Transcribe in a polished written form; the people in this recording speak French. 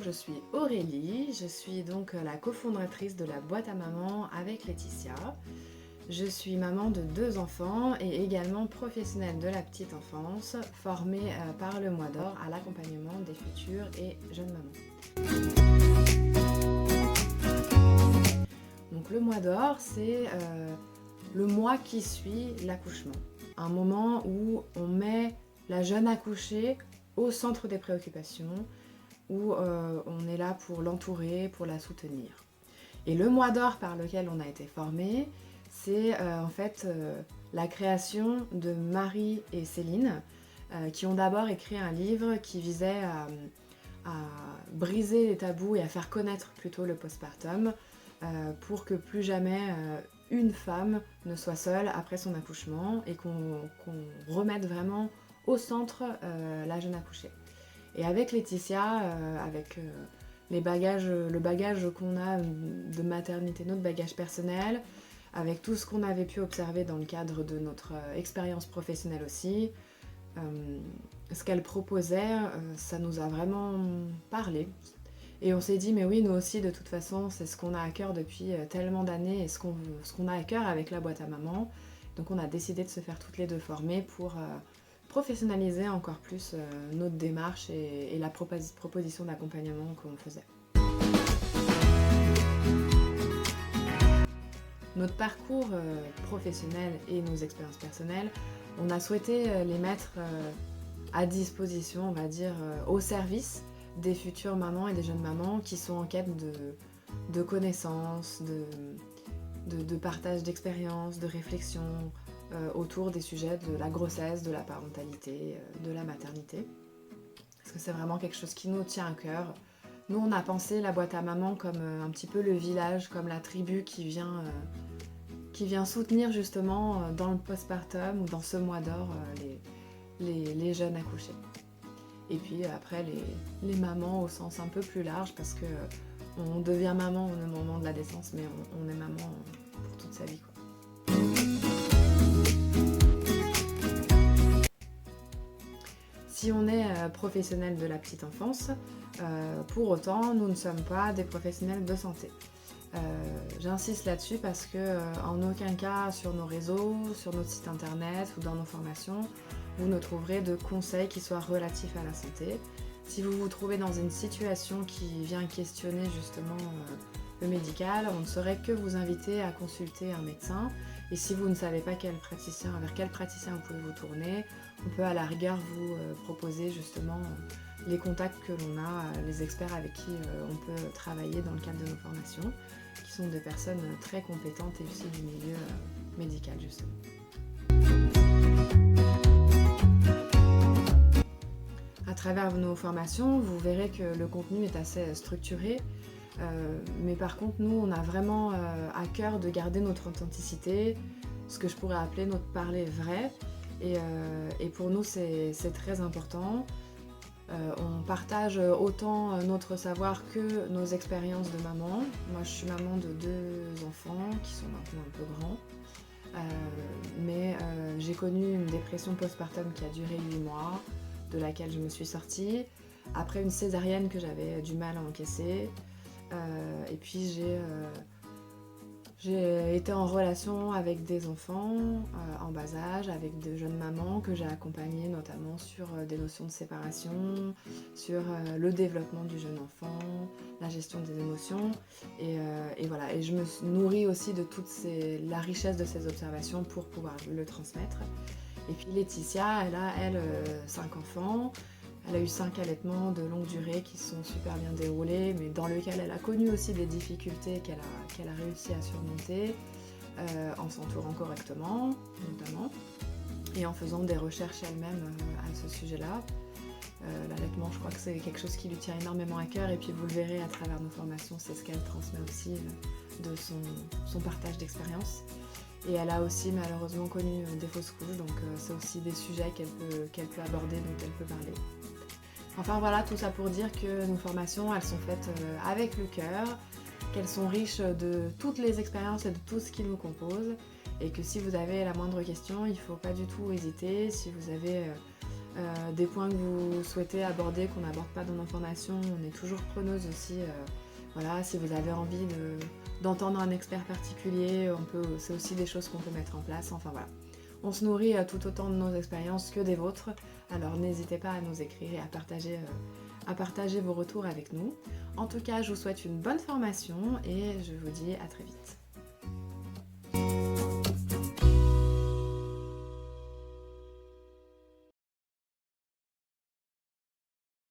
je suis Aurélie, je suis donc la cofondatrice de la boîte à maman avec Laetitia. Je suis maman de 2 enfants et également professionnelle de la petite enfance, formée par le Mois d'Or à l'accompagnement des futures et jeunes mamans. Donc le Mois d'Or, c'est le mois qui suit l'accouchement. Un moment où on met la jeune accouchée au centre des préoccupations, où on est là pour l'entourer, pour la soutenir. Et le Mois d'Or par lequel on a été formé, c'est en fait la création de Marie et Céline, qui ont d'abord écrit un livre qui visait à briser les tabous et à faire connaître plutôt le postpartum, pour que plus jamais une femme ne soit seule après son accouchement et qu'on remette vraiment au centre la jeune accouchée. Et avec Laetitia, avec le bagage qu'on a de maternité, notre bagage personnel, avec tout ce qu'on avait pu observer dans le cadre de notre expérience professionnelle aussi, ce qu'elle proposait, ça nous a vraiment parlé. Et on s'est dit, mais oui, nous aussi, de toute façon, c'est ce qu'on a à cœur depuis tellement d'années et ce qu'on a à cœur avec la boîte à maman. Donc on a décidé de se faire toutes les deux former pour professionnaliser encore plus notre démarche et la proposition d'accompagnement qu'on faisait. Notre parcours professionnel et nos expériences personnelles, on a souhaité les mettre à disposition, on va dire, au service des futures mamans et des jeunes mamans qui sont en quête de connaissances, de partage d'expériences, de réflexions autour des sujets de la grossesse, de la parentalité, de la maternité. Parce que c'est vraiment quelque chose qui nous tient à cœur. Nous, on a pensé la boîte à maman comme un petit peu le village, comme la tribu qui vient soutenir justement dans le postpartum ou dans ce mois d'or les jeunes accouchés. Et puis après les mamans au sens un peu plus large parce que on devient maman au moment de la naissance, mais on est maman pour toute sa vie, quoi. Si on est professionnel de la petite enfance, pour autant, nous ne sommes pas des professionnels de santé. J'insiste là-dessus parce que en aucun cas sur nos réseaux, sur notre site internet ou dans nos formations, vous ne trouverez de conseils qui soient relatifs à la santé. Si vous vous trouvez dans une situation qui vient questionner justement le médical, on ne saurait que vous inviter à consulter un médecin. Et si vous ne savez pas vers quel praticien vous pouvez vous tourner, on peut à la rigueur vous proposer justement les contacts que l'on a, les experts avec qui on peut travailler dans le cadre de nos formations, qui sont des personnes très compétentes et issues du milieu médical justement. À travers nos formations, vous verrez que le contenu est assez structuré, mais par contre, nous, on a vraiment à cœur de garder notre authenticité, ce que je pourrais appeler notre parler vrai, et pour nous, c'est très important. On partage autant notre savoir que nos expériences de maman. Moi, je suis maman de 2 enfants qui sont maintenant un peu grands, mais j'ai connu une dépression postpartum qui a duré 8 mois, de laquelle je me suis sortie, après une césarienne que j'avais du mal à encaisser. Et puis j'ai été en relation avec des enfants en bas âge, avec de jeunes mamans que j'ai accompagnées notamment sur des notions de séparation, sur le développement du jeune enfant, la gestion des émotions. Et voilà, et je me nourris aussi de la richesse de ces observations pour pouvoir le transmettre. Et puis Laetitia, elle a 5 enfants. Elle a eu 5 allaitements de longue durée qui sont super bien déroulés, mais dans lesquels elle a connu aussi des difficultés qu'elle a réussi à surmonter en s'entourant correctement, notamment, et en faisant des recherches elle-même à ce sujet-là. L'allaitement, je crois que c'est quelque chose qui lui tient énormément à cœur, et puis vous le verrez à travers nos formations, c'est ce qu'elle transmet aussi de son partage d'expérience. Et elle a aussi malheureusement connu des fausses couches, donc c'est aussi des sujets qu'elle peut aborder, dont elle peut parler. Enfin voilà, tout ça pour dire que nos formations, elles sont faites avec le cœur, qu'elles sont riches de toutes les expériences et de tout ce qui nous compose, et que si vous avez la moindre question, il ne faut pas du tout hésiter. Si vous avez des points que vous souhaitez aborder, qu'on n'aborde pas dans nos formations. On est toujours preneuse aussi. Voilà, si vous avez envie d'entendre un expert particulier, c'est aussi des choses qu'on peut mettre en place. Enfin voilà, on se nourrit tout autant de nos expériences que des vôtres. Alors n'hésitez pas à nous écrire et à partager vos retours avec nous. En tout cas, je vous souhaite une bonne formation et je vous dis à très vite.